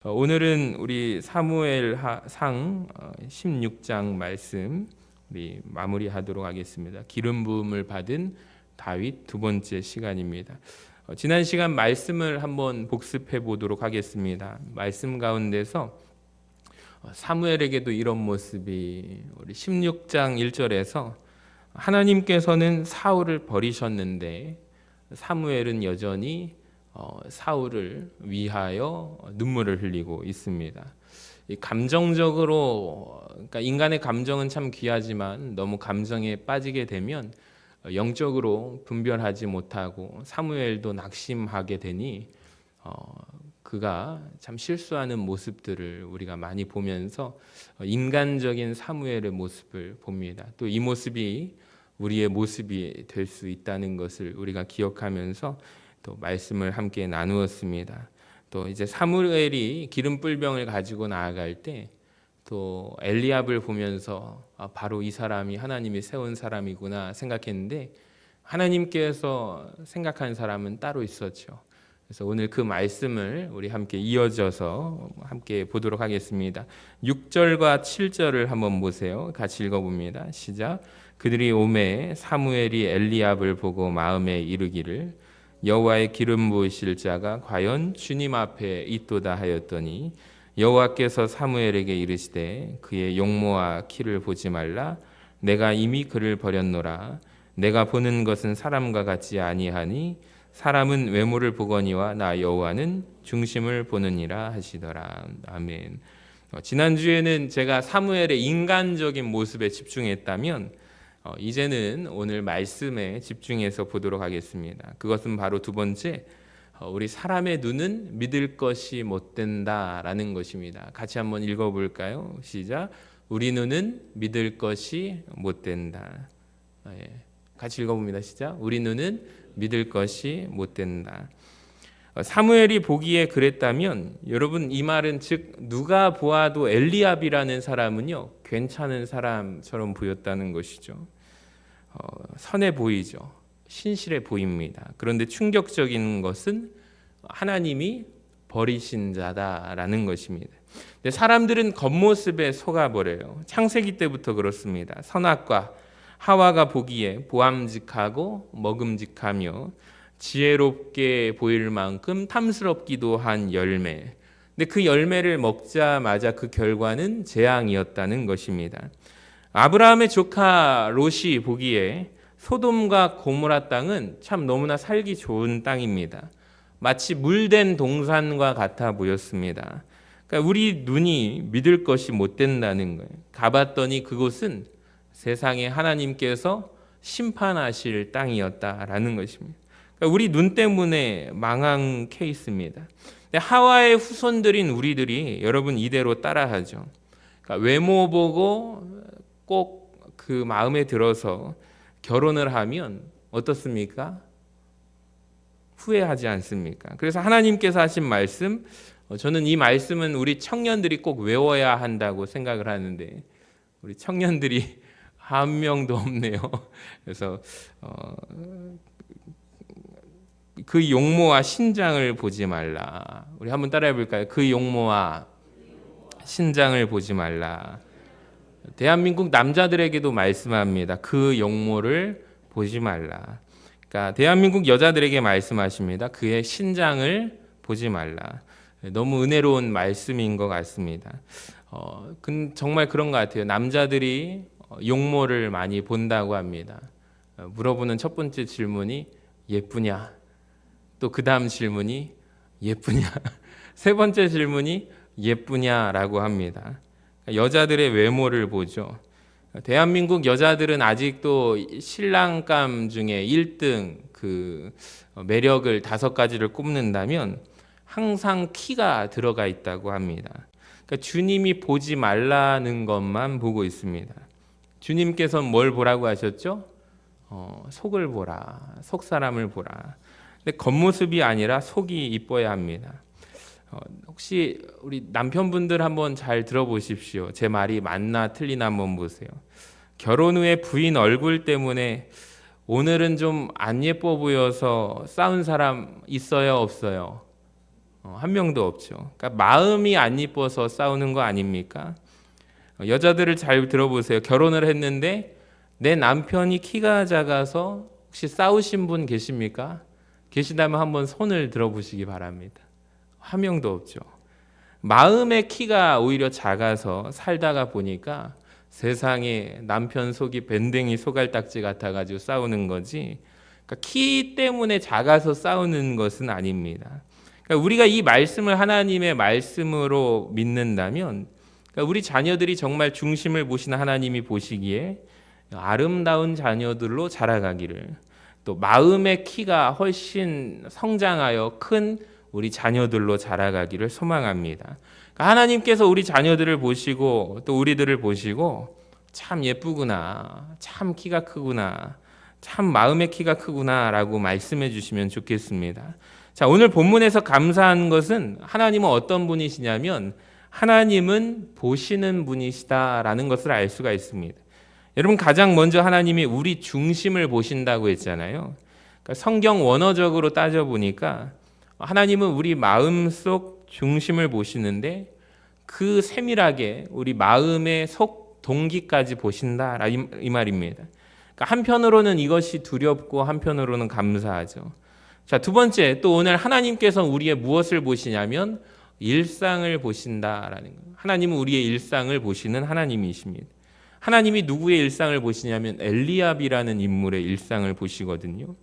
오늘은 우리 사무엘상 16장 말씀 우리 마무리하도록 하겠습니다. 기름 부음을 받은 다윗 두 번째 시간입니다. 지난 시간 말씀을 한번 복습해 보도록 하겠습니다. 말씀 가운데서 사무엘에게도 이런 모습이 우리 16장 1절에서 하나님께서는 사울을 버리셨는데 사무엘은 여전히 사울을 위하여 눈물을 흘리고 있습니다. 감정적으로, 그러니까 인간의 감정은 참 귀하지만 너무 감정에 빠지게 되면 영적으로 분별하지 못하고 사무엘도 낙심하게 되니 그가 참 실수하는 모습들을 우리가 많이 보면서 인간적인 사무엘의 모습을 봅니다. 또 이 모습이 우리의 모습이 될 수 있다는 것을 우리가 기억하면서 또 말씀을 함께 나누었습니다. 또 이제 사무엘이 기름 뿔병을 가지고 나아갈 때 또 엘리압을 보면서 바로 이 사람이 하나님이 세운 사람이구나 생각했는데 하나님께서 생각한 사람은 따로 있었죠. 그래서 오늘 그 말씀을 우리 함께 이어져서 함께 보도록 하겠습니다. 6절과 7절을 한번 보세요. 같이 읽어봅니다. 시작. 그들이 오매 사무엘이 엘리압을 보고 마음에 이르기를 여호와의 기름 부으실 자가 과연 주님 앞에 있도다 하였더니 여호와께서 사무엘에게 이르시되 그의 용모와 키를 보지 말라. 내가 이미 그를 버렸노라. 내가 보는 것은 사람과 같지 아니하니 사람은 외모를 보거니와 나 여호와는 중심을 보느니라 하시더라. 아멘. 지난주에는 제가 사무엘의 인간적인 모습에 집중했다면 이제는 오늘 말씀에 집중해서 보도록 하겠습니다. 그것은 바로 두 번째, 우리 사람의 눈은 믿을 것이 못 된다라는 것입니다. 같이 한번 읽어볼까요? 시작. 우리 눈은 믿을 것이 못 된다. 같이 읽어봅니다. 시작. 우리 눈은 믿을 것이 못 된다. 사무엘이 보기에 그랬다면 여러분 이 말은 즉 누가 보아도 엘리압이라는 사람은요 괜찮은 사람처럼 보였다는 것이죠. 선해 보이죠. 신실해 보입니다. 그런데 충격적인 것은 하나님이 버리신 자다라는 것입니다. 근데 사람들은 겉모습에 속아버려요. 창세기 때부터 그렇습니다. 선악과 하와가 보기에 보암직하고 먹음직하며 지혜롭게 보일 만큼 탐스럽기도 한 열매. 근데 그 열매를 먹자마자 그 결과는 재앙이었다는 것입니다. 아브라함의 조카 롯이 보기에 소돔과 고모라 땅은 참 너무나 살기 좋은 땅입니다. 마치 물된 동산과 같아 보였습니다. 그러니까 우리 눈이 믿을 것이 못 된다는 거예요. 가봤더니 그곳은 세상에 하나님께서 심판하실 땅이었다라는 것입니다. 그러니까 우리 눈 때문에 망한 케이스입니다. 하와의 후손들인 우리들이 여러분 이대로 따라하죠. 그러니까 외모 보고 꼭 그 마음에 들어서 결혼을 하면 어떻습니까? 후회하지 않습니까? 그래서 하나님께서 하신 말씀, 저는 이 말씀은 우리 청년들이 꼭 외워야 한다고 생각을 하는데 우리 청년들이 한 명도 없네요. 그래서 그 용모와 신장을 보지 말라. 우리 한번 따라해 볼까요? 그 용모와 신장을 보지 말라. 대한민국 남자들에게도 말씀합니다. 그 용모를 보지 말라. 그러니까 대한민국 여자들에게 말씀하십니다. 그의 신장을 보지 말라. 너무 은혜로운 말씀인 것 같습니다. 정말 그런 것 같아요. 남자들이 용모를 많이 본다고 합니다. 물어보는 첫 번째 질문이 예쁘냐? 또 그 다음 질문이 예쁘냐? 세 번째 질문이 예쁘냐라고 합니다. 여자들의 외모를 보죠. 대한민국 여자들은 아직도 신랑감 중에 1등 그 매력을 5가지를 꼽는다면 항상 키가 들어가 있다고 합니다. 그러니까 주님이 보지 말라는 것만 보고 있습니다. 주님께서는 뭘 보라고 하셨죠? 속을 보라, 속 사람을 보라. 근데 겉모습이 아니라 속이 이뻐야 합니다. 혹시 우리 남편분들 한번 잘 들어보십시오. 제 말이 맞나 틀리나 한번 보세요. 결혼 후에 부인 얼굴 때문에 오늘은 좀 안 예뻐 보여서 싸운 사람 있어요, 없어요? 한 명도 없죠. 그러니까 마음이 안 이뻐서 싸우는 거 아닙니까? 여자들을 잘 들어보세요. 결혼을 했는데 내 남편이 키가 작아서 혹시 싸우신 분 계십니까? 계시다면 한번 손을 들어보시기 바랍니다. 한 명도 없죠. 마음의 키가 오히려 작아서 살다가 보니까 세상에 남편 속이 밴댕이 소갈딱지 같아가지고 싸우는 거지, 그러니까 키 때문에 작아서 싸우는 것은 아닙니다. 그러니까 우리가 이 말씀을 하나님의 말씀으로 믿는다면, 그러니까 우리 자녀들이 정말 중심을 보시는 하나님이 보시기에 아름다운 자녀들로 자라가기를, 또 마음의 키가 훨씬 성장하여 큰 우리 자녀들로 자라가기를 소망합니다. 그러니까 하나님께서 우리 자녀들을 보시고 또 우리들을 보시고 참 예쁘구나, 참 키가 크구나, 참 마음의 키가 크구나 라고 말씀해 주시면 좋겠습니다. 자, 오늘 본문에서 감사한 것은 하나님은 어떤 분이시냐면 하나님은 보시는 분이시다라는 것을 알 수가 있습니다. 여러분, 가장 먼저 하나님이 우리 중심을 보신다고 했잖아요. 그러니까 성경 원어적으로 따져보니까 하나님은 우리 마음속 중심을 보시는데 그 세밀하게 우리 마음의 속 동기까지 보신다, 이 말입니다. 그러니까 한편으로는 이것이 두렵고 한편으로는 감사하죠. 자, 두 번째, 또 오늘 하나님께서 우리의 무엇을 보시냐면 일상을 보신다라는 거예요. 하나님은 우리의 일상을 보시는 하나님이십니다. 하나님이 누구의 일상을 보시냐면 엘리압이라는 인물의 일상을 보시거든요.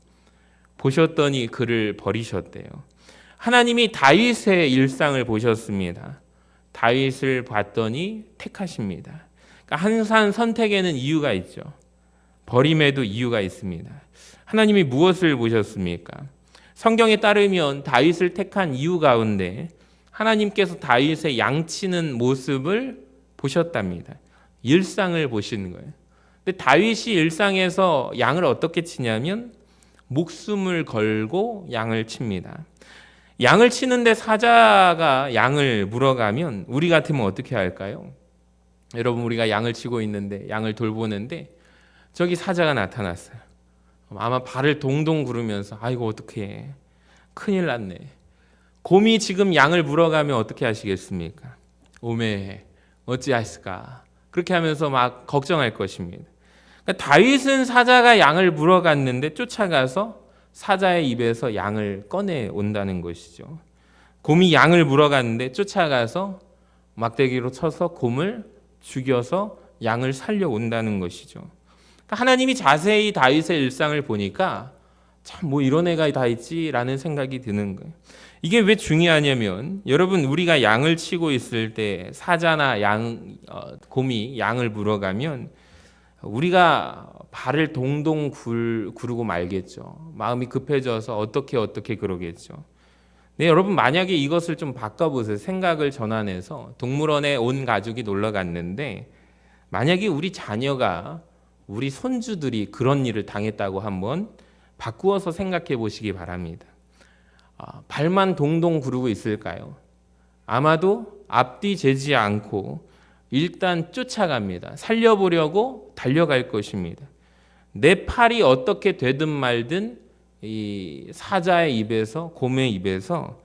보셨더니 그를 버리셨대요. 하나님이 다윗의 일상을 보셨습니다. 다윗을 봤더니 택하십니다. 그러니까 항상 선택에는 이유가 있죠. 버림에도 이유가 있습니다. 하나님이 무엇을 보셨습니까? 성경에 따르면 다윗을 택한 이유 가운데 하나님께서 다윗의 양치는 모습을 보셨답니다. 일상을 보시는 거예요. 근데 다윗이 일상에서 양을 어떻게 치냐면 목숨을 걸고 양을 칩니다. 양을 치는데 사자가 양을 물어가면 우리 같으면 어떻게 할까요? 여러분, 우리가 양을 치고 있는데, 양을 돌보는데 저기 사자가 나타났어요. 아마 발을 동동 구르면서 아이고 어떡해, 큰일 났네. 곰이 지금 양을 물어가면 어떻게 하시겠습니까? 오메 어찌하실까, 그렇게 하면서 막 걱정할 것입니다. 그러니까 다윗은 사자가 양을 물어갔는데 쫓아가서 사자의 입에서 양을 꺼내 온다는 것이죠. 곰이 양을 물어갔는데 쫓아가서 막대기로 쳐서 곰을 죽여서 양을 살려온다는 것이죠. 그러니까 하나님이 자세히 다윗의 일상을 보니까 참 뭐 이런 애가 다 있지라는 생각이 드는 거예요. 이게 왜 중요하냐면, 여러분, 우리가 양을 치고 있을 때 사자나 곰이 양을 물어가면 우리가 발을 동동 구르고 말겠죠. 마음이 급해져서 어떻게 그러겠죠. 네, 여러분, 만약에 이것을 좀 바꿔보세요. 생각을 전환해서 동물원에 온 가족이 놀러 갔는데 만약에 우리 자녀가, 우리 손주들이 그런 일을 당했다고 한번 바꾸어서 생각해 보시기 바랍니다. 발만 동동 구르고 있을까요? 아마도 앞뒤 재지 않고 일단 쫓아갑니다. 살려보려고 달려갈 것입니다. 내 팔이 어떻게 되든 말든 이 사자의 입에서, 곰의 입에서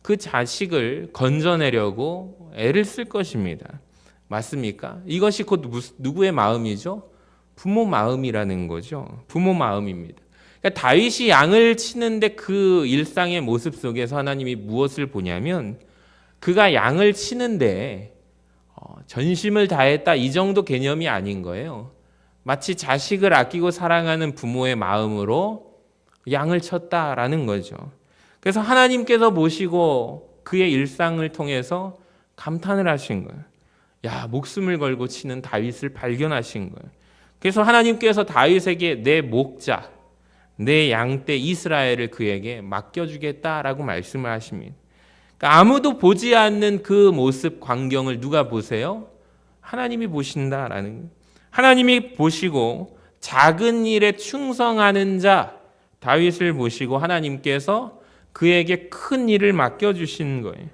그 자식을 건져내려고 애를 쓸 것입니다. 맞습니까? 이것이 곧 누구의 마음이죠? 부모 마음이라는 거죠. 부모 마음입니다. 그러니까 다윗이 양을 치는데 그 일상의 모습 속에서 하나님이 무엇을 보냐면, 그가 양을 치는데 전심을 다했다, 이 정도 개념이 아닌 거예요. 마치 자식을 아끼고 사랑하는 부모의 마음으로 양을 쳤다라는 거죠. 그래서 하나님께서 보시고 그의 일상을 통해서 감탄을 하신 거예요. 야, 목숨을 걸고 치는 다윗을 발견하신 거예요. 그래서 하나님께서 다윗에게 내 목자, 내 양떼 이스라엘을 그에게 맡겨주겠다라고 말씀을 하십니다. 그러니까 아무도 보지 않는 그 모습, 광경을 누가 보세요? 하나님이 보신다라는 거예요. 하나님이 보시고 작은 일에 충성하는 자 다윗을 보시고 하나님께서 그에게 큰 일을 맡겨주신 거예요.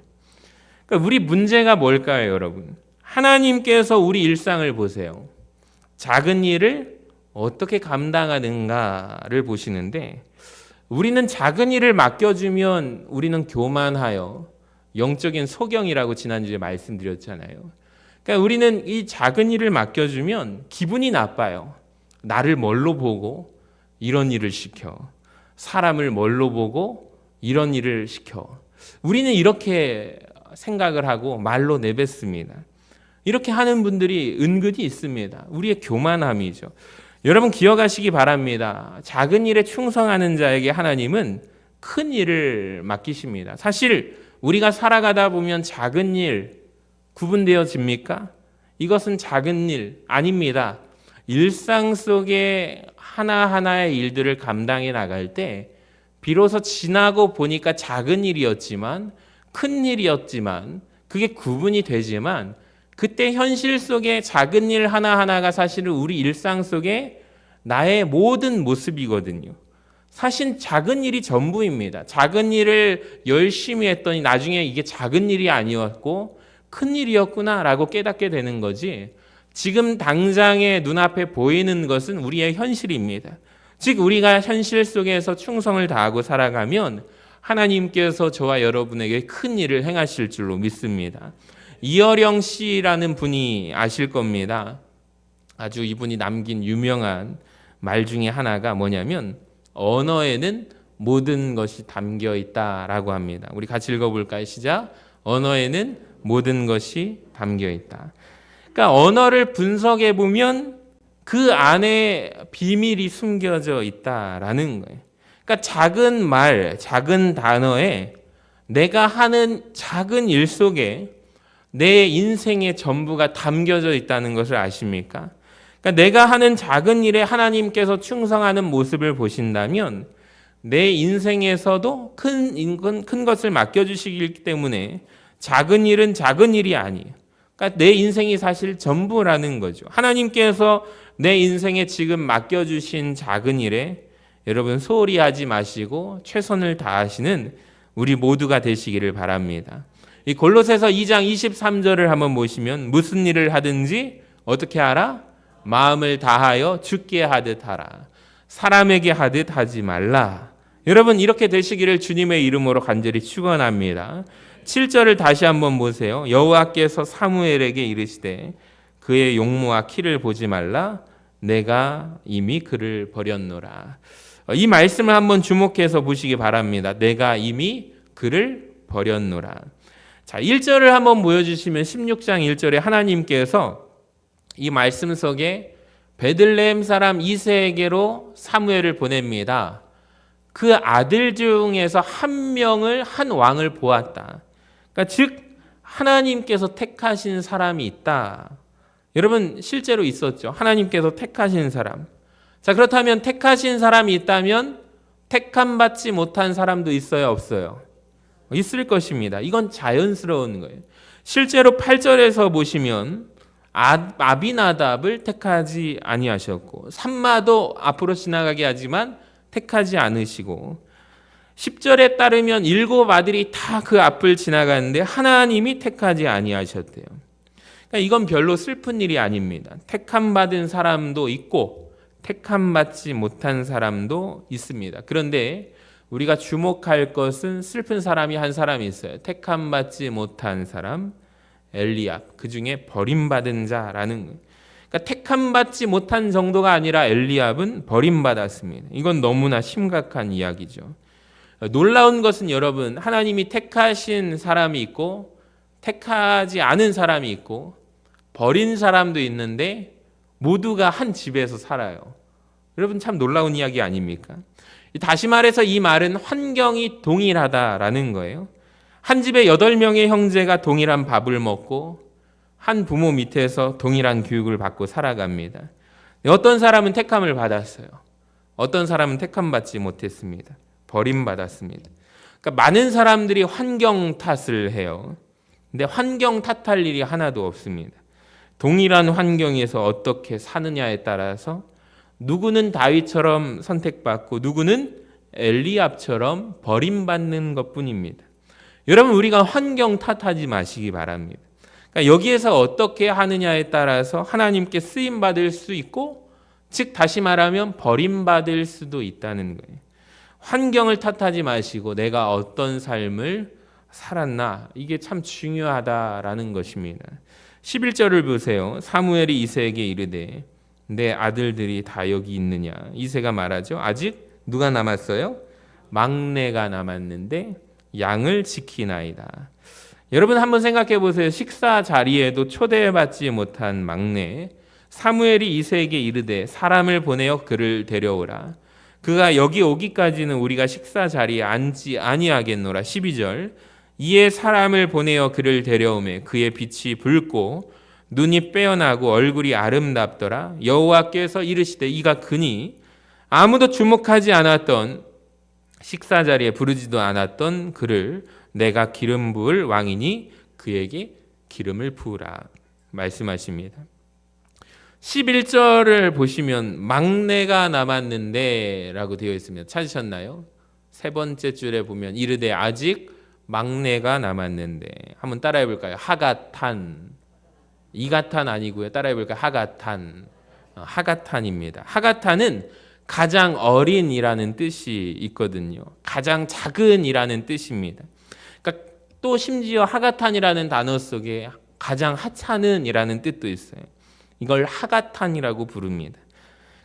그러니까 우리 문제가 뭘까요, 여러분? 하나님께서 우리 일상을 보세요. 작은 일을 어떻게 감당하는가를 보시는데, 우리는 작은 일을 맡겨주면 우리는 교만하여 영적인 소경이라고 지난주에 말씀드렸잖아요. 그러니까 우리는 이 작은 일을 맡겨주면 기분이 나빠요. 나를 뭘로 보고 이런 일을 시켜. 사람을 뭘로 보고 이런 일을 시켜. 우리는 이렇게 생각을 하고 말로 내뱉습니다. 이렇게 하는 분들이 은근히 있습니다. 우리의 교만함이죠. 여러분 기억하시기 바랍니다. 작은 일에 충성하는 자에게 하나님은 큰 일을 맡기십니다. 사실 우리가 살아가다 보면 작은 일 구분되어집니까? 이것은 작은 일 아닙니다. 일상 속에 하나하나의 일들을 감당해 나갈 때 비로소 지나고 보니까 작은 일이었지만 큰 일이었지만 그게 구분이 되지만 그때 현실 속에 작은 일 하나하나가 사실은 우리 일상 속에 나의 모든 모습이거든요. 사실 작은 일이 전부입니다. 작은 일을 열심히 했더니 나중에 이게 작은 일이 아니었고 큰 일이었구나라고 깨닫게 되는 거지. 지금 당장의 눈앞에 보이는 것은 우리의 현실입니다. 즉 우리가 현실 속에서 충성을 다하고 살아가면 하나님께서 저와 여러분에게 큰 일을 행하실 줄로 믿습니다. 이어령 씨라는 분이 아실 겁니다. 아주 이분이 남긴 유명한 말 중에 하나가 뭐냐면 언어에는 모든 것이 담겨 있다라고 합니다. 우리 같이 읽어볼까요? 시작. 언어에는 모든 것이 담겨 있다. 그러니까 언어를 분석해 보면 그 안에 비밀이 숨겨져 있다라는 거예요. 그러니까 작은 말, 작은 단어에 내가 하는 작은 일 속에 내 인생의 전부가 담겨져 있다는 것을 아십니까? 그러니까 내가 하는 작은 일에 하나님께서 충성하는 모습을 보신다면 내 인생에서도 큰 것을 맡겨주시기 때문에 작은 일은 작은 일이 아니에요. 그러니까 내 인생이 사실 전부라는 거죠. 하나님께서 내 인생에 지금 맡겨주신 작은 일에 여러분 소홀히 하지 마시고 최선을 다하시는 우리 모두가 되시기를 바랍니다. 이 골로새서 2장 23절을 한번 보시면 무슨 일을 하든지 어떻게 하라? 마음을 다하여 주께 하듯 하라. 사람에게 하듯 하지 말라. 여러분 이렇게 되시기를 주님의 이름으로 간절히 축원합니다. 7절을 다시 한번 보세요. 여호와께서 사무엘에게 이르시되 그의 용모와 키를 보지 말라. 내가 이미 그를 버렸노라. 이 말씀을 한번 주목해서 보시기 바랍니다. 내가 이미 그를 버렸노라. 자, 1절을 한번 보여주시면 16장 1절에 하나님께서 이 말씀 속에 베들레헴 사람 이새에게로 사무엘을 보냅니다. 그 아들 중에서 한 명을 한 왕을 보았다. 그러니까 즉 하나님께서 택하신 사람이 있다. 여러분 실제로 있었죠. 하나님께서 택하신 사람. 자, 그렇다면 택하신 사람이 있다면 택함 받지 못한 사람도 있어요, 없어요? 있을 것입니다. 이건 자연스러운 거예요. 실제로 8절에서 보시면 아비나답을 택하지 아니하셨고 삼마도 앞으로 지나가게 하지만 택하지 않으시고 10절에 따르면 7 아들이 다 그 앞을 지나가는데 하나님이 택하지 아니하셨대요. 그러니까 이건 별로 슬픈 일이 아닙니다. 택함 받은 사람도 있고 택함 받지 못한 사람도 있습니다. 그런데 우리가 주목할 것은 슬픈 사람이 한 사람이 있어요. 택함 받지 못한 사람 엘리압, 그 중에 버림받은 자라는 거예요. 그러니까 택함 받지 못한 정도가 아니라 엘리압은 버림받았습니다. 이건 너무나 심각한 이야기죠. 놀라운 것은 여러분 하나님이 택하신 사람이 있고 택하지 않은 사람이 있고 버린 사람도 있는데 모두가 한 집에서 살아요. 여러분 참 놀라운 이야기 아닙니까? 다시 말해서 이 말은 환경이 동일하다라는 거예요. 한 집에 8명의 형제가 동일한 밥을 먹고 한 부모 밑에서 동일한 교육을 받고 살아갑니다. 어떤 사람은 택함을 받았어요. 어떤 사람은 택함 받지 못했습니다. 버림받았습니다. 그러니까 많은 사람들이 환경 탓을 해요. 근데 환경 탓할 일이 하나도 없습니다. 동일한 환경에서 어떻게 사느냐에 따라서 누구는 다윗처럼 선택받고 누구는 엘리압처럼 버림받는 것뿐입니다. 여러분 우리가 환경 탓하지 마시기 바랍니다. 그러니까 여기에서 어떻게 하느냐에 따라서 하나님께 쓰임받을 수 있고 즉 다시 말하면 버림받을 수도 있다는 거예요. 환경을 탓하지 마시고 내가 어떤 삶을 살았나? 이게 참 중요하다라는 것입니다. 11절을 보세요. 사무엘이 이새에게 이르되 내 아들들이 다 여기 있느냐? 이새가 말하죠. 아직 누가 남았어요? 막내가 남았는데 양을 지키나이다. 여러분 한번 생각해 보세요. 식사 자리에도 초대받지 못한 막내 사무엘이 이새에게 이르되 사람을 보내어 그를 데려오라. 그가 여기 오기까지는 우리가 식사 자리에 앉지 아니하겠노라. 12절 이에 사람을 보내어 그를 데려오매 그의 빛이 붉고 눈이 빼어나고 얼굴이 아름답더라. 여호와께서 이르시되 이가 그니 아무도 주목하지 않았던 식사 자리에 부르지도 않았던 그를 내가 기름 부을 왕이니 그에게 기름을 부으라 말씀하십니다. 11절을 보시면 막내가 남았는데 라고 되어 있습니다. 찾으셨나요? 세 번째 줄에 보면 이르되 아직 막내가 남았는데 한번 따라해 볼까요? 하가탄. 이가탄 아니고요. 따라해 볼까요? 하가탄. 하가탄입니다. 하가탄은 가장 어린이라는 뜻이 있거든요. 가장 작은이라는 뜻입니다. 그러니까 또 심지어 하가탄이라는 단어 속에 가장 하찮은이라는 뜻도 있어요. 이걸 하가탄이라고 부릅니다.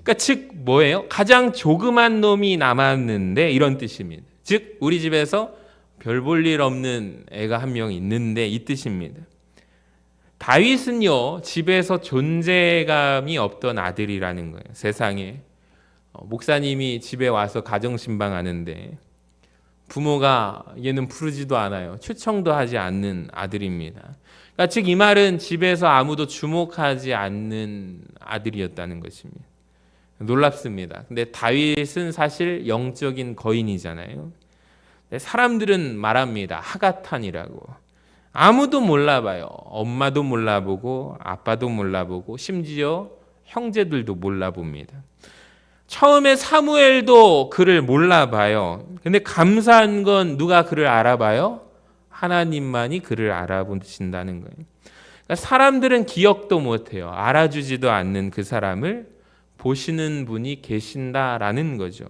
그러니까 즉 뭐예요? 가장 조그만 놈이 남았는데 이런 뜻입니다. 즉 우리 집에서 별 볼 일 없는 애가 한 명 있는데 이 뜻입니다. 다윗은요 집에서 존재감이 없던 아들이라는 거예요. 세상에 목사님이 집에 와서 가정신방 하는데 부모가 얘는 부르지도 않아요. 초청도 하지 않는 아들입니다. 그러니까 즉 이 말은 집에서 아무도 주목하지 않는 아들이었다는 것입니다. 놀랍습니다. 근데 다윗은 사실 영적인 거인이잖아요. 사람들은 말합니다. 하가탄이라고. 아무도 몰라봐요. 엄마도 몰라보고 아빠도 몰라보고 심지어 형제들도 몰라봅니다. 처음에 사무엘도 그를 몰라봐요. 근데 감사한 건 누가 그를 알아봐요? 하나님만이 그를 알아보신다는 거예요. 그러니까 사람들은 기억도 못해요. 알아주지도 않는 그 사람을 보시는 분이 계신다라는 거죠.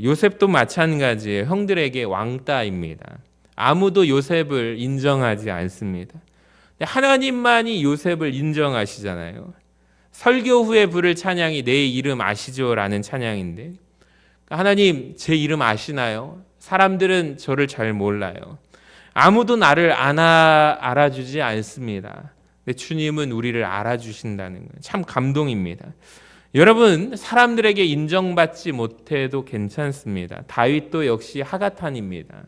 요셉도 마찬가지예요. 형들에게 왕따입니다. 아무도 요셉을 인정하지 않습니다. 하나님만이 요셉을 인정하시잖아요. 설교 후에 부를 찬양이 내 이름 아시죠? 라는 찬양인데 하나님 제 이름 아시나요? 사람들은 저를 잘 몰라요. 아무도 나를 알아주지 않습니다. 근데 주님은 우리를 알아주신다는 거예요. 참 감동입니다. 여러분 사람들에게 인정받지 못해도 괜찮습니다. 다윗도 역시 하가탄입니다.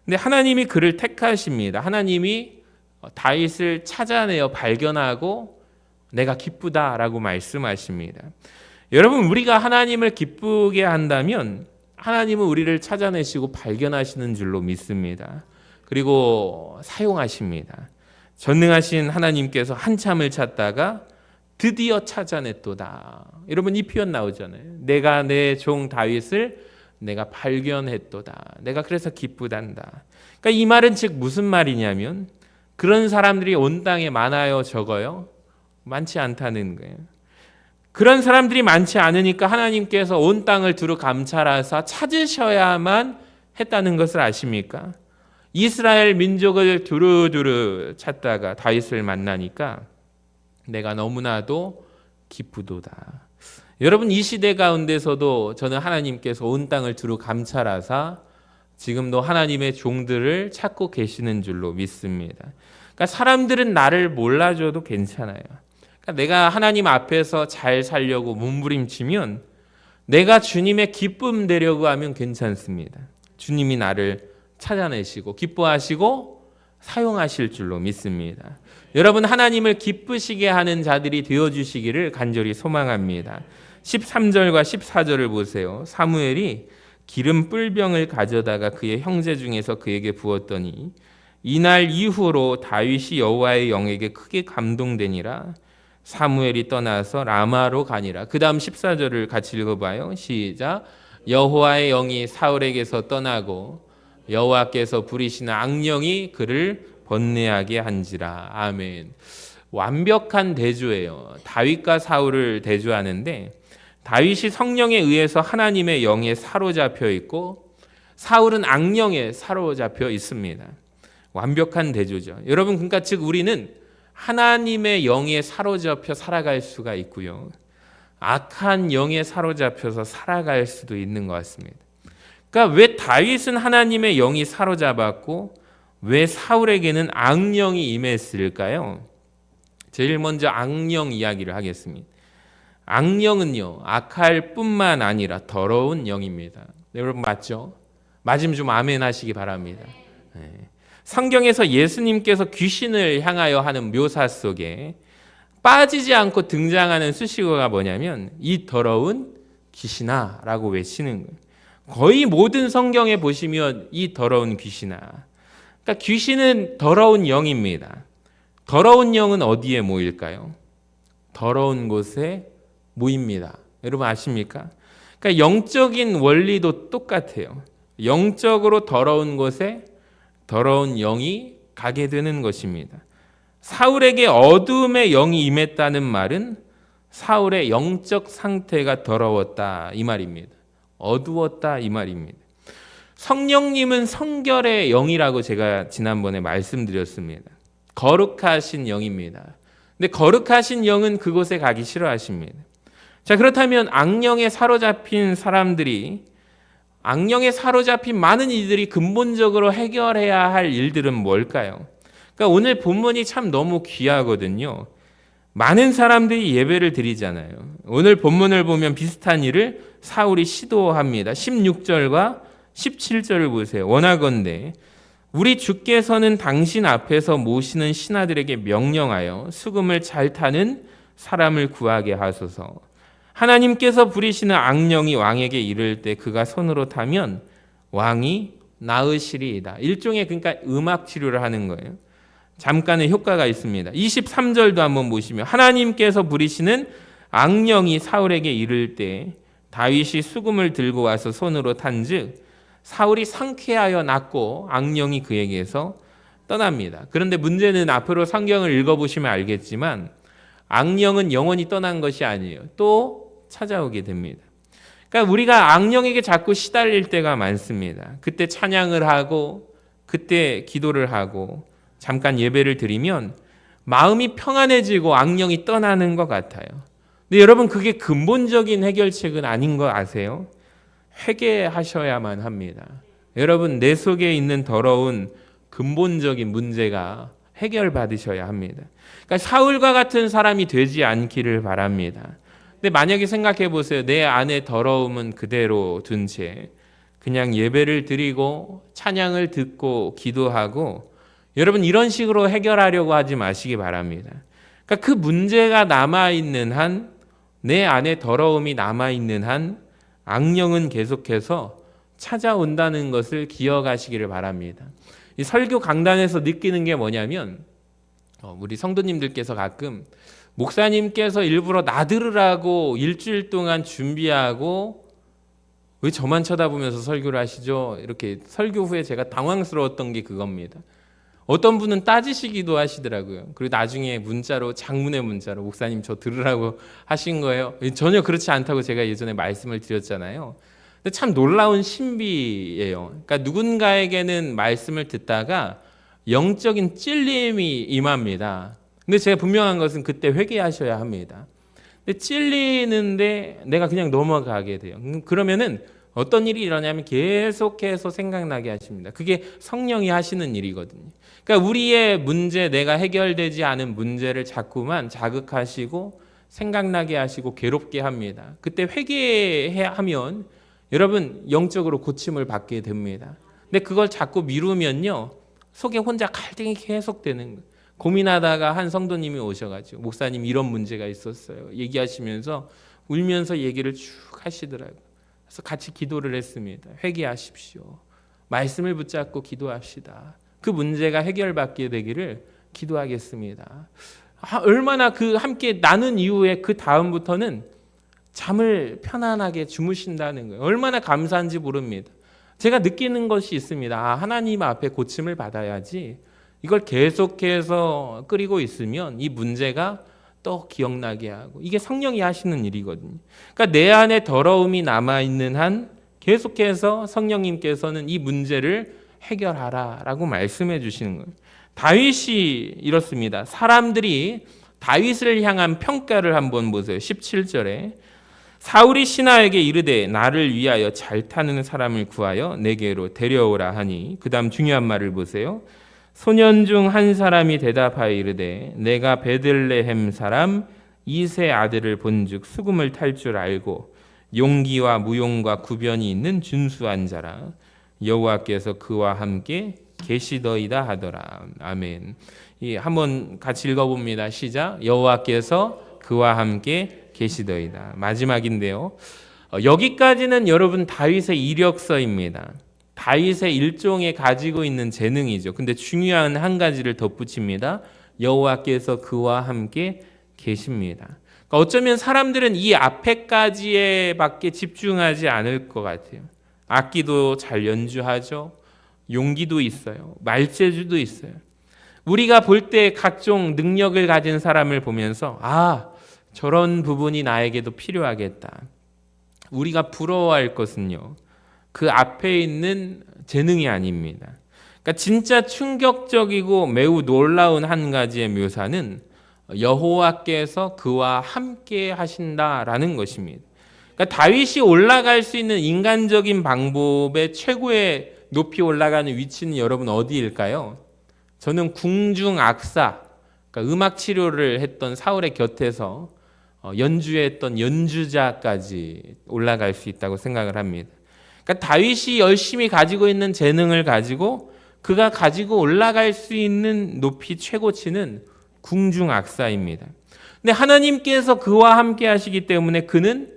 근데 하나님이 그를 택하십니다. 하나님이 다윗을 찾아내어 발견하고 내가 기쁘다라고 말씀하십니다. 여러분 우리가 하나님을 기쁘게 한다면 하나님은 우리를 찾아내시고 발견하시는 줄로 믿습니다. 그리고 사용하십니다. 전능하신 하나님께서 한참을 찾다가 드디어 찾아냈도다. 여러분 이 표현 나오잖아요. 내가 내 종 다윗을 내가 발견했도다. 내가 그래서 기쁘단다. 그러니까 이 말은 즉 무슨 말이냐면 그런 사람들이 온 땅에 많아요, 적어요? 많지 않다는 거예요. 그런 사람들이 많지 않으니까 하나님께서 온 땅을 두루 감찰하사 찾으셔야만 했다는 것을 아십니까? 이스라엘 민족을 두루두루 찾다가 다윗을 만나니까 내가 너무나도 기쁘도다. 여러분 이 시대 가운데서도 저는 하나님께서 온 땅을 두루 감찰하사 지금도 하나님의 종들을 찾고 계시는 줄로 믿습니다. 그러니까 사람들은 나를 몰라줘도 괜찮아요. 그러니까 내가 하나님 앞에서 잘 살려고 몸부림치면 내가 주님의 기쁨 되려고 하면 괜찮습니다. 주님이 나를 찾아내시고 기뻐하시고 사용하실 줄로 믿습니다. 여러분 하나님을 기쁘시게 하는 자들이 되어주시기를 간절히 소망합니다. 13절과 14절을 보세요. 사무엘이 기름 뿔병을 가져다가 그의 형제 중에서 그에게 부었더니 이날 이후로 다윗이 여호와의 영에게 크게 감동되니라. 사무엘이 떠나서 라마로 가니라. 그 다음 14절을 같이 읽어봐요. 시작. 여호와의 영이 사울에게서 떠나고 여호와께서 부리시는 악령이 그를 번뇌하게 한지라. 아멘. 완벽한 대조예요. 다윗과 사울을 대조하는데 다윗이 성령에 의해서 하나님의 영에 사로잡혀 있고 사울은 악령에 사로잡혀 있습니다. 완벽한 대조죠. 여러분, 그러니까 즉 우리는 하나님의 영에 사로잡혀 살아갈 수가 있고요, 악한 영에 사로잡혀서 살아갈 수도 있는 것 같습니다. 그러니까 왜 다윗은 하나님의 영이 사로잡았고 왜 사울에게는 악령이 임했을까요? 제일 먼저 악령 이야기를 하겠습니다. 악령은요, 악할 뿐만 아니라 더러운 영입니다. 여러분 맞죠? 맞으면 좀 아멘 하시기 바랍니다. 네. 성경에서 예수님께서 귀신을 향하여 하는 묘사 속에 빠지지 않고 등장하는 수식어가 뭐냐면 이 더러운 귀신아 라고 외치는 거예요. 거의 모든 성경에 보시면 이 더러운 귀신아. 그러니까 귀신은 더러운 영입니다. 더러운 영은 어디에 모일까요? 더러운 곳에 모입니다. 여러분 아십니까? 그러니까 영적인 원리도 똑같아요. 영적으로 더러운 곳에 더러운 영이 가게 되는 것입니다. 사울에게 어둠의 영이 임했다는 말은 사울의 영적 상태가 더러웠다 이 말입니다. 어두웠다 이 말입니다. 성령님은 성결의 영이라고 제가 지난번에 말씀드렸습니다. 거룩하신 영입니다. 근데 거룩하신 영은 그곳에 가기 싫어하십니다. 자, 그렇다면 악령에 사로잡힌 사람들이, 악령에 사로잡힌 많은 이들이 근본적으로 해결해야 할 일들은 뭘까요? 그러니까 오늘 본문이 참 너무 귀하거든요. 많은 사람들이 예배를 드리잖아요. 오늘 본문을 보면 비슷한 일을 사울이 시도합니다. 16절과 17절을 보세요. 원하건대 우리 주께서는 당신 앞에서 모시는 신하들에게 명령하여 수금을 잘 타는 사람을 구하게 하소서. 하나님께서 부리시는 악령이 왕에게 이를 때 그가 손으로 타면 왕이 나으시리이다. 일종의 그러니까 음악 치료를 하는 거예요. 잠깐의 효과가 있습니다. 23절도 한번 보시면 하나님께서 부리시는 악령이 사울에게 이를 때 다윗이 수금을 들고 와서 손으로 탄즉 사울이 상쾌하여 낫고 악령이 그에게서 떠납니다. 그런데 문제는 앞으로 성경을 읽어보시면 알겠지만 악령은 영원히 떠난 것이 아니에요. 또 찾아오게 됩니다. 그러니까 우리가 악령에게 자꾸 시달릴 때가 많습니다. 그때 찬양을 하고 그때 기도를 하고 잠깐 예배를 드리면 마음이 평안해지고 악령이 떠나는 것 같아요. 근데 여러분 그게 근본적인 해결책은 아닌 거 아세요? 회개하셔야만 합니다. 여러분 내 속에 있는 더러운 근본적인 문제가 해결받으셔야 합니다. 그러니까 사울과 같은 사람이 되지 않기를 바랍니다. 근데 만약에 생각해 보세요. 내 안에 더러움은 그대로 둔 채 그냥 예배를 드리고 찬양을 듣고 기도하고, 여러분 이런 식으로 해결하려고 하지 마시기 바랍니다. 그러니까 그 문제가 남아있는 한, 내 안에 더러움이 남아있는 한 악령은 계속해서 찾아온다는 것을 기억하시기를 바랍니다. 이 설교 강단에서 느끼는 게 뭐냐면 우리 성도님들께서 가끔 목사님께서 일부러 나들으라고 일주일 동안 준비하고 왜 저만 쳐다보면서 설교를 하시죠? 이렇게 설교 후에 제가 당황스러웠던 게 그겁니다. 어떤 분은 따지시기도 하시더라고요. 그리고 나중에 문자로, 장문의 문자로 목사님 저 들으라고 하신 거예요. 전혀 그렇지 않다고 제가 예전에 말씀을 드렸잖아요. 근데 참 놀라운 신비예요. 그러니까 누군가에게는 말씀을 듣다가 영적인 찔림이 임합니다. 근데 제가 분명한 것은 그때 회개하셔야 합니다. 근데 찔리는데 내가 그냥 넘어가게 돼요. 그러면은 어떤 일이 일어나냐면 계속해서 생각나게 하십니다. 그게 성령이 하시는 일이거든요. 그러니까 우리의 문제, 내가 해결되지 않은 문제를 자꾸만 자극하시고 생각나게 하시고 괴롭게 합니다. 그때 회개하면 여러분 영적으로 고침을 받게 됩니다. 근데 그걸 자꾸 미루면요 속에 혼자 갈등이 계속되는 거예요. 고민하다가 한 성도님이 오셔가지고 목사님 이런 문제가 있었어요. 얘기하시면서 울면서 얘기를 쭉 하시더라고요. 그래서 같이 기도를 했습니다. 회개하십시오. 말씀을 붙잡고 기도합시다. 그 문제가 해결받게 되기를 기도하겠습니다. 얼마나 그 함께 나눈 이후에 그 다음부터는 잠을 편안하게 주무신다는 거예요. 얼마나 감사한지 모릅니다. 제가 느끼는 것이 있습니다. 하나님 앞에 고침을 받아야지. 이걸 계속해서 끓이고 있으면 이 문제가 또 기억나게 하고, 이게 성령이 하시는 일이거든요. 그러니까 내 안에 더러움이 남아있는 한 계속해서 성령님께서는 이 문제를 해결하라라고 말씀해 주시는 거예요. 다윗이 이렇습니다. 사람들이 다윗을 향한 평가를 한번 보세요. 17절에 사울이 신하에게 이르되 나를 위하여 잘 타는 사람을 구하여 내게로 데려오라 하니, 그 다음 중요한 말을 보세요. 소년 중 한 사람이 대답하여 이르되 내가 베들레헴 사람 이세 아들을 본즉 수금을 탈 줄 알고 용기와 무용과 구변이 있는 준수한 자라. 여호와께서 그와 함께 계시더이다 하더라. 아멘. 한번 같이 읽어봅니다. 시작. 여호와께서 그와 함께 계시더이다. 마지막인데요. 여기까지는 여러분 다윗의 이력서입니다. 다윗의 일종의 가지고 있는 재능이죠. 근데 중요한 한 가지를 덧붙입니다. 여호와께서 그와 함께 계십니다. 그러니까 어쩌면 사람들은 이 앞에까지에밖에 집중하지 않을 것 같아요. 악기도 잘 연주하죠. 용기도 있어요. 말재주도 있어요. 우리가 볼 때 각종 능력을 가진 사람을 보면서 저런 부분이 나에게도 필요하겠다. 우리가 부러워할 것은요, 그 앞에 있는 재능이 아닙니다. 그러니까 진짜 충격적이고 매우 놀라운 한 가지의 묘사는 여호와께서 그와 함께 하신다라는 것입니다. 그러니까 다윗이 올라갈 수 있는 인간적인 방법의 최고의 높이 올라가는 위치는 여러분 어디일까요? 저는 궁중악사, 그러니까 음악 치료를 했던 사울의 곁에서 연주했던 연주자까지 올라갈 수 있다고 생각을 합니다. 그러니까 다윗이 열심히 가지고 있는 재능을 가지고 그가 가지고 올라갈 수 있는 높이 최고치는 궁중악사입니다. 근데 하나님께서 그와 함께 하시기 때문에 그는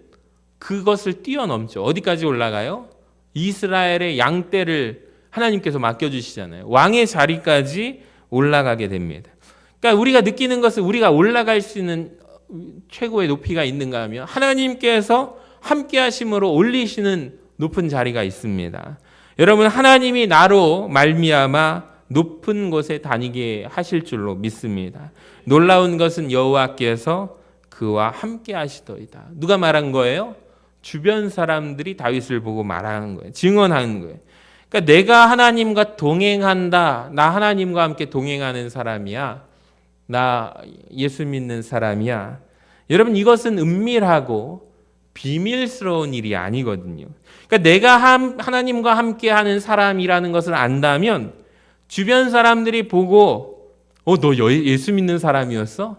그것을 뛰어넘죠. 어디까지 올라가요? 이스라엘의 양떼를 하나님께서 맡겨주시잖아요. 왕의 자리까지 올라가게 됩니다. 그러니까 우리가 느끼는 것은 우리가 올라갈 수 있는 최고의 높이가 있는가 하면 하나님께서 함께 하심으로 올리시는 높은 자리가 있습니다. 여러분, 하나님이 나로 말미암아 높은 곳에 다니게 하실 줄로 믿습니다. 놀라운 것은 여호와께서 그와 함께 하시더이다. 누가 말한 거예요? 주변 사람들이 다윗을 보고 말하는 거예요. 증언하는 거예요. 그러니까 내가 하나님과 동행한다. 나 하나님과 함께 동행하는 사람이야. 나 예수 믿는 사람이야. 여러분, 이것은 은밀하고 비밀스러운 일이 아니거든요. 그러니까 내가 하나님과 함께하는 사람이라는 것을 안다면 주변 사람들이 보고 너 예수 믿는 사람이었어?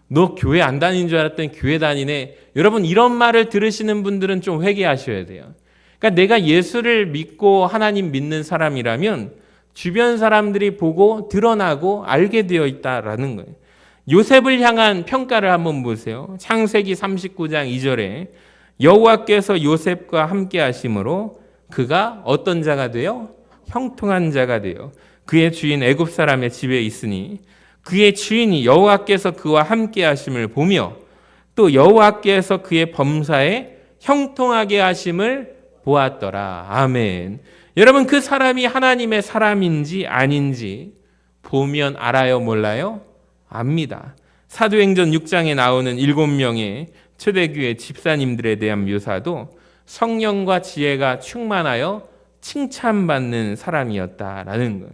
너 교회 안 다니는 줄 알았더니 교회 다니네. 여러분, 이런 말을 들으시는 분들은 좀 회개하셔야 돼요. 그러니까 내가 예수를 믿고 하나님 믿는 사람이라면 주변 사람들이 보고 드러나고 알게 되어 있다라는 거예요. 요셉을 향한 평가를 한번 보세요. 창세기 39장 2절에 여호와께서 요셉과 함께 하심으로 그가 어떤 자가 되어? 형통한 자가 되어 그의 주인 애굽 사람의 집에 있으니 그의 주인이 여호와께서 그와 함께 하심을 보며 또 여호와께서 그의 범사에 형통하게 하심을 보았더라. 아멘. 여러분, 그 사람이 하나님의 사람인지 아닌지 보면 알아요, 몰라요? 압니다. 사도행전 6장에 나오는 7명의 초대교회 집사님들에 대한 묘사도 성령과 지혜가 충만하여 칭찬받는 사람이었다라는 거예요.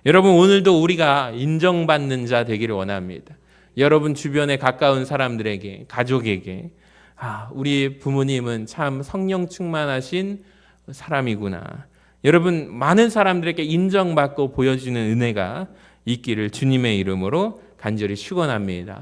여러분, 오늘도 우리가 인정받는 자 되기를 원합니다. 여러분 주변에 가까운 사람들에게, 가족에게 우리 부모님은 참 성령 충만하신 사람이구나. 여러분, 많은 사람들에게 인정받고 보여주는 은혜가 있기를 주님의 이름으로 간절히 축원합니다.